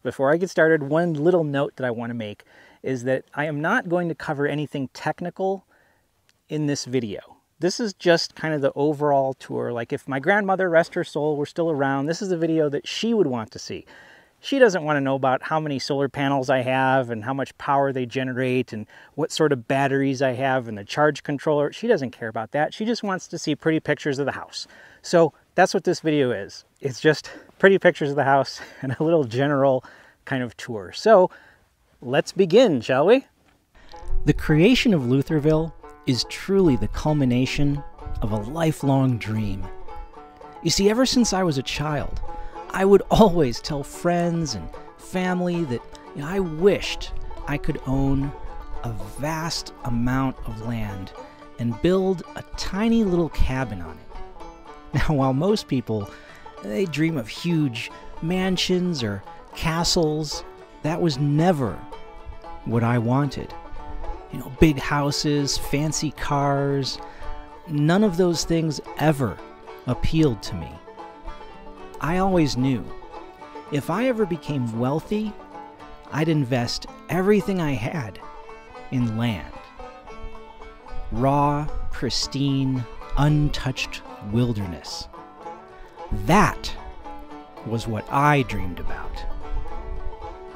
before I get started, one little note that I want to make is that I am not going to cover anything technical in this video. This is just kind of the overall tour. Like if my grandmother, rest her soul, were still around, this is a video that she would want to see. She doesn't want to know about how many solar panels I have and how much power they generate and what sort of batteries I have and the charge controller. She doesn't care about that. She just wants to see pretty pictures of the house. So that's what this video is. It's just pretty pictures of the house and a little general kind of tour. So let's begin, shall we? The creation of Lutherville is truly the culmination of a lifelong dream. You see, ever since I was a child, I would always tell friends and family that I wished I could own a vast amount of land and build a tiny little cabin on it. Now, while most people, they dream of huge mansions or castles, that was never what I wanted. Big houses, fancy cars, none of those things ever appealed to me. I always knew if I ever became wealthy, I'd invest everything I had in land. Raw, pristine, untouched wilderness. That was what I dreamed about.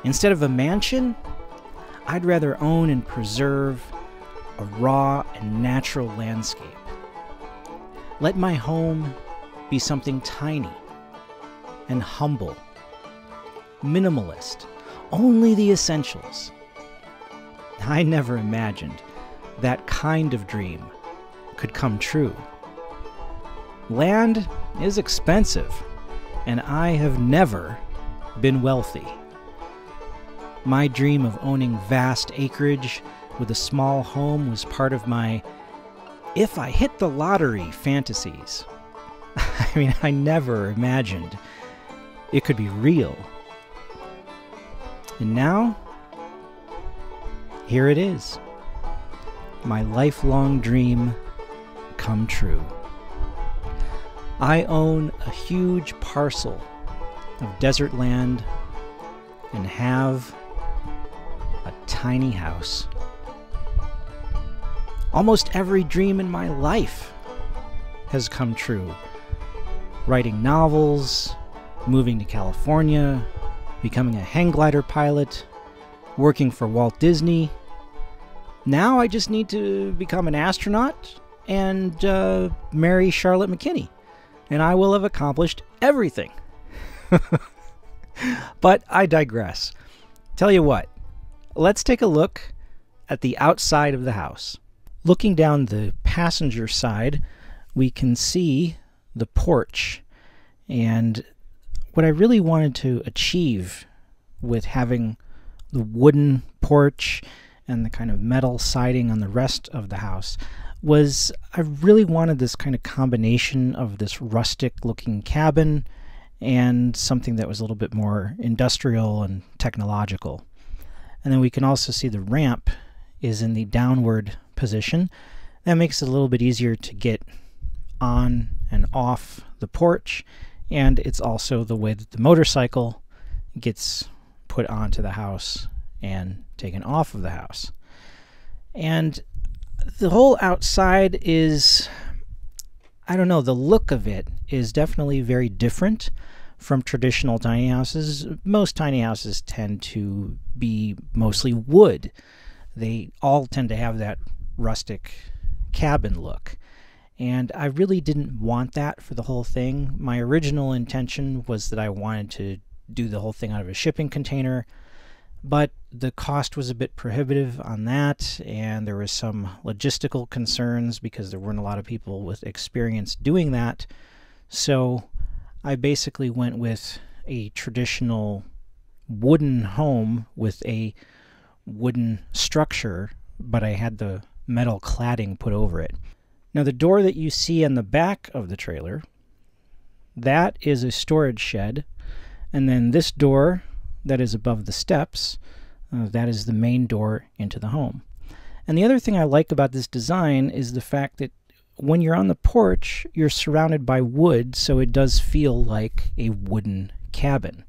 Instead of a mansion, I'd rather own and preserve a raw and natural landscape. Let my home be something tiny and humble, minimalist, only the essentials. I never imagined that kind of dream could come true. Land is expensive, and I have never been wealthy. My dream of owning vast acreage with a small home was part of my if I hit the lottery fantasies. I never imagined it could be real. And now, here it is. My lifelong dream come true. I own a huge parcel of desert land and have a tiny house. Almost every dream in my life has come true. Writing novels, moving to California, becoming a hang glider pilot, working for Walt Disney. Now I just need to become an astronaut and marry Charlotte McKinney, and I will have accomplished everything. But I digress. Tell you what, let's take a look at the outside of the house. Looking down the passenger side, we can see the porch. And what I really wanted to achieve with having the wooden porch and the kind of metal siding on the rest of the house was I really wanted this kind of combination of this rustic looking cabin and something that was a little bit more industrial and technological. And then we can also see the ramp is in the downward position. That makes it a little bit easier to get on and off the porch, and it's also the way that the motorcycle gets put onto the house and taken off of the house. And the whole outside is, I don't know, the look of it is definitely very different from traditional tiny houses. Most tiny houses tend to be mostly wood. They all tend to have that rustic cabin look. And I really didn't want that for the whole thing. My original intention was that I wanted to do the whole thing out of a shipping container, but the cost was a bit prohibitive on that, and there was some logistical concerns because there weren't a lot of people with experience doing that. So I basically went with a traditional wooden home with a wooden structure, but I had the metal cladding put over it. Now the door that you see on the back of the trailer, that is a storage shed, and then this door that is above the steps, that is the main door into the home. And the other thing I like about this design is the fact that when you're on the porch, you're surrounded by wood, so it does feel like a wooden cabin.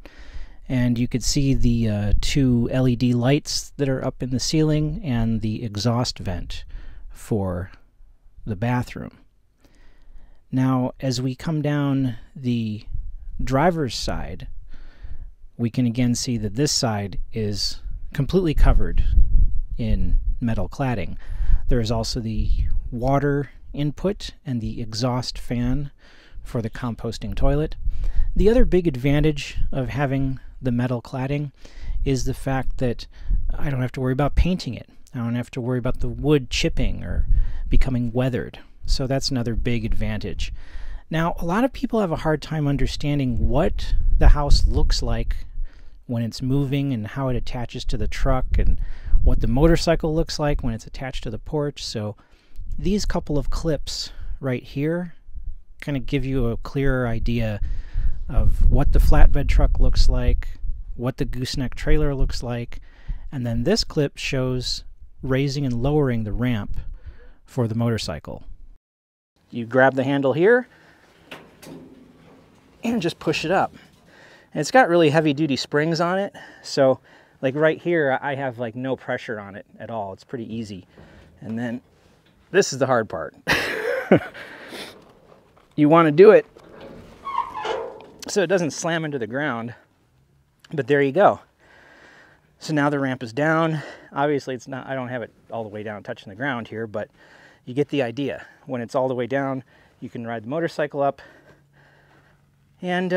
And you could see the two LED lights that are up in the ceiling and the exhaust vent for the bathroom. Now, as we come down the driver's side, we can again see that this side is completely covered in metal cladding. There is also the water input and the exhaust fan for the composting toilet. The other big advantage of having the metal cladding is the fact that I don't have to worry about painting it. I don't have to worry about the wood chipping or becoming weathered. So that's another big advantage. Now, a lot of people have a hard time understanding what the house looks like when it's moving and how it attaches to the truck and what the motorcycle looks like when it's attached to the porch. So these couple of clips right here kind of give you a clearer idea of what the flatbed truck looks like, what the gooseneck trailer looks like, and then this clip shows raising and lowering the ramp for the motorcycle. You grab the handle here and just push it up. And it's got really heavy-duty springs on it, so like right here I have like no pressure on it at all. It's pretty easy. And then this is the hard part. You want to do it so it doesn't slam into the ground, but there you go. So now the ramp is down. Obviously it's not, I don't have it all the way down touching the ground here, but you get the idea. When it's all the way down, you can ride the motorcycle up and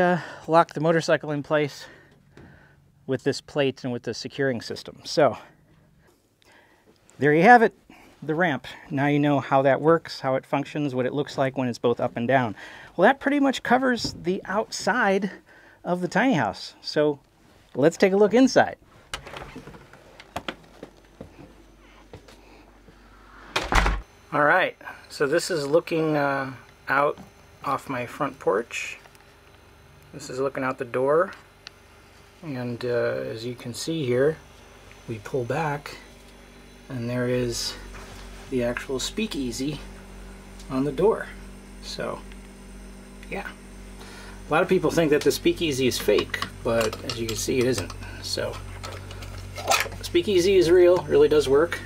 lock the motorcycle in place with this plate and with the securing system. So there you have it, the ramp. Now you know how that works, how it functions, what it looks like when it's both up and down. Well, that pretty much covers the outside of the tiny house. So let's take a look inside. All right, so this is looking out off my front porch. This is looking out the door, and as you can see here, we pull back and there is the actual speakeasy on the door. So yeah, a lot of people think that the speakeasy is fake, but as you can see, it isn't. So speakeasy is real, really does work.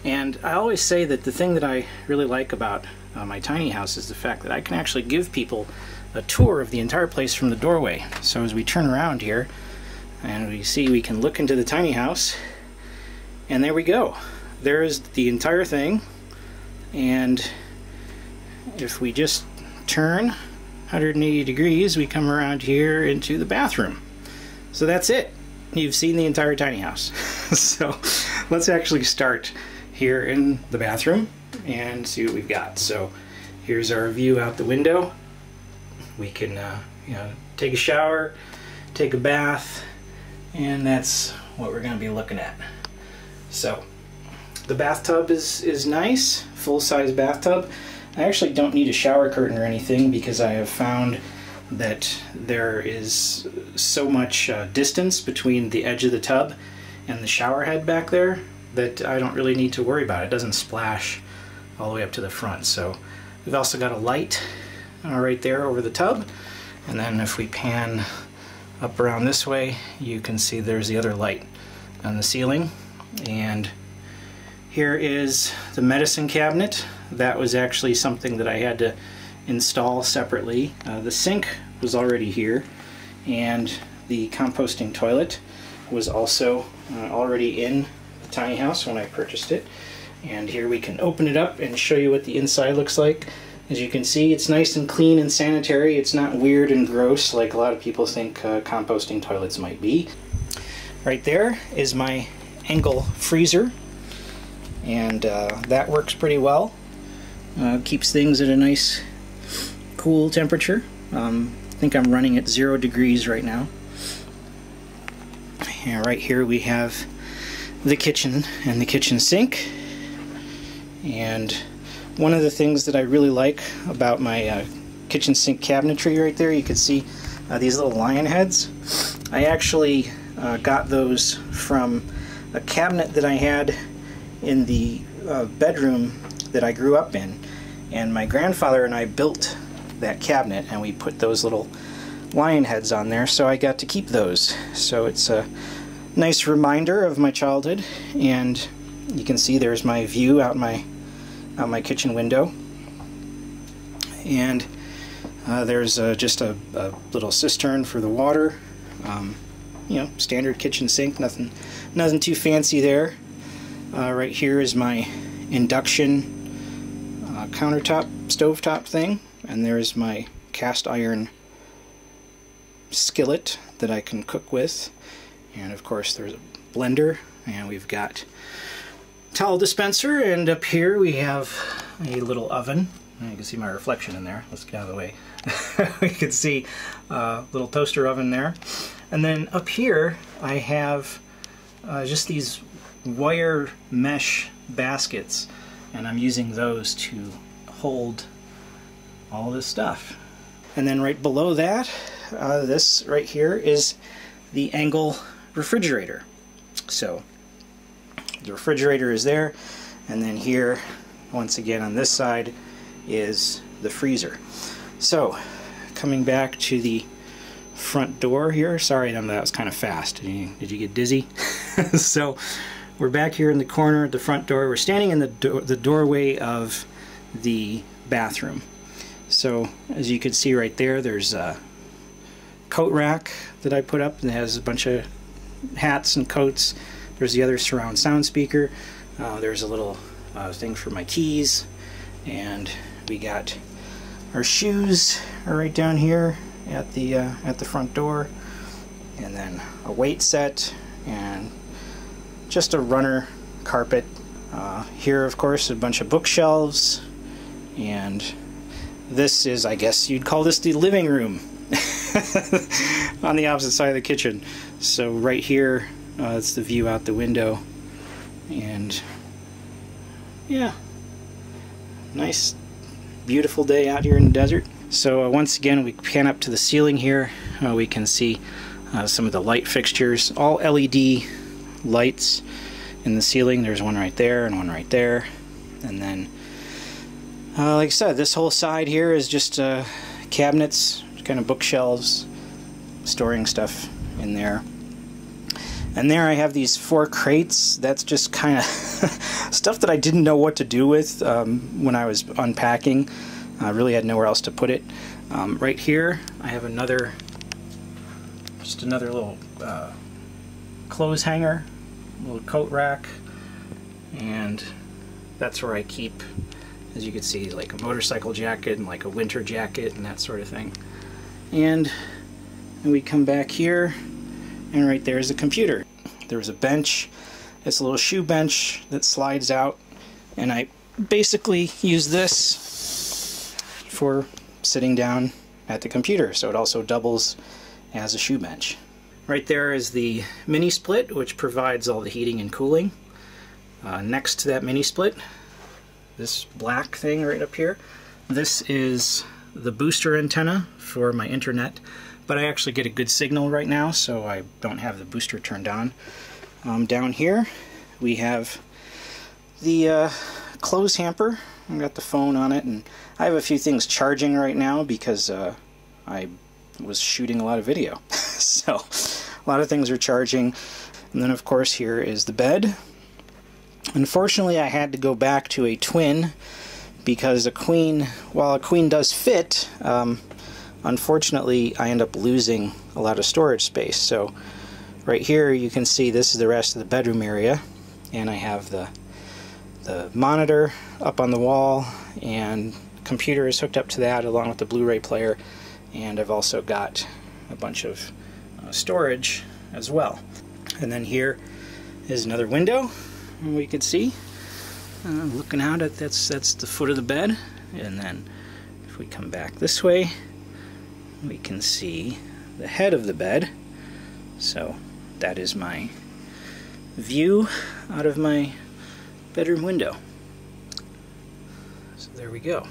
And I always say that the thing that I really like about my tiny house is the fact that I can actually give people a tour of the entire place from the doorway. So as we turn around here and we see, we can look into the tiny house, and there we go. There is the entire thing. And if we just turn 180 degrees, we come around here into the bathroom. So that's it. You've seen the entire tiny house. So let's actually start here in the bathroom and see what we've got. So here's our view out the window. We can you know, take a shower, take a bath, and that's what we're going to be looking at. So the bathtub is nice, full-size bathtub. I actually don't need a shower curtain or anything because I have found that there is so much distance between the edge of the tub and the shower head back there that I don't really need to worry about it. It doesn't splash all the way up to the front. So we've also got a light right there over the tub, and then if we pan up around this way, you can see there's the other light on the ceiling. And here is the medicine cabinet. That was actually something that I had to install separately. The sink was already here, and the composting toilet was also already in the tiny house when I purchased it. And here we can open it up and show you what the inside looks like. As you can see, it's nice and clean and sanitary. It's not weird and gross like a lot of people think composting toilets might be. Right there is my Engel freezer, and that works pretty well. Keeps things at a nice cool temperature. I think I'm running at 0 degrees right now. And right here we have the kitchen and the kitchen sink. And one of the things that I really like about my kitchen sink cabinetry right there, you can see these little lion heads. I actually got those from a cabinet that I had in the bedroom that I grew up in. And my grandfather and I built that cabinet, and we put those little lion heads on there, so I got to keep those. So it's a nice reminder of my childhood, and you can see there's my view out my kitchen window. And there's just a little cistern for the water. You know, standard kitchen sink, nothing too fancy there. Right here is my induction countertop, stovetop thing, and there's my cast iron skillet that I can cook with. And of course there's a blender, and we've got towel dispenser, and up here we have a little oven. You can see my reflection in there. Let's get out of the way. We can see a little toaster oven there. And then up here I have just these wire mesh baskets, and I'm using those to hold all this stuff. And then right below that, this right here is the angle refrigerator. So the refrigerator is there, and then here, once again on this side, is the freezer. So coming back to the front door here, sorry that was kind of fast. Did you get dizzy? So we're back here in the corner at the front door. We're standing in the doorway of the bathroom. So as you can see right there, there's a coat rack that I put up that has a bunch of hats and coats. There's the other surround sound speaker. There's a little thing for my keys, and we got our shoes are right down here at the front door, and then a weight set and just a runner carpet. Here, of course, a bunch of bookshelves, and this is, I guess you'd call this the living room on the opposite side of the kitchen. So right here, it's the view out the window, and yeah, nice beautiful day out here in the desert. So once again, we pan up to the ceiling here. We can see some of the light fixtures, all LED lights in the ceiling. There's one right there and one right there. And then, like I said, this whole side here is just cabinets, kind of bookshelves, storing stuff in there. And there I have these 4 crates. That's just kind of stuff that I didn't know what to do with when I was unpacking. I really had nowhere else to put it. Right here I have just another little clothes hanger, little coat rack, and that's where I keep, as you can see, like a motorcycle jacket and like a winter jacket and that sort of thing. And then we come back here, and right there is a computer. There's a bench. It's a little shoe bench that slides out, and I basically use this for sitting down at the computer, so it also doubles as a shoe bench. Right there is the mini split, which provides all the heating and cooling. Next to that mini split, this black thing right up here, this is the booster antenna for my internet, but I actually get a good signal right now, so I don't have the booster turned on. Down here we have the clothes hamper. I've got the phone on it, and I have a few things charging right now because I was shooting a lot of video. So a lot of things are charging. And then of course here is the bed. Unfortunately I had to go back to a twin because a queen, while a queen does fit, unfortunately I end up losing a lot of storage space. So right here you can see this is the rest of the bedroom area, and I have the monitor up on the wall, and computer is hooked up to that along with the Blu-ray player, and I've also got a bunch of storage as well. And then here is another window, and we can see looking out at that's the foot of the bed. And then if we come back this way, we can see the head of the bed. So that is my view out of my bedroom window. So there we go.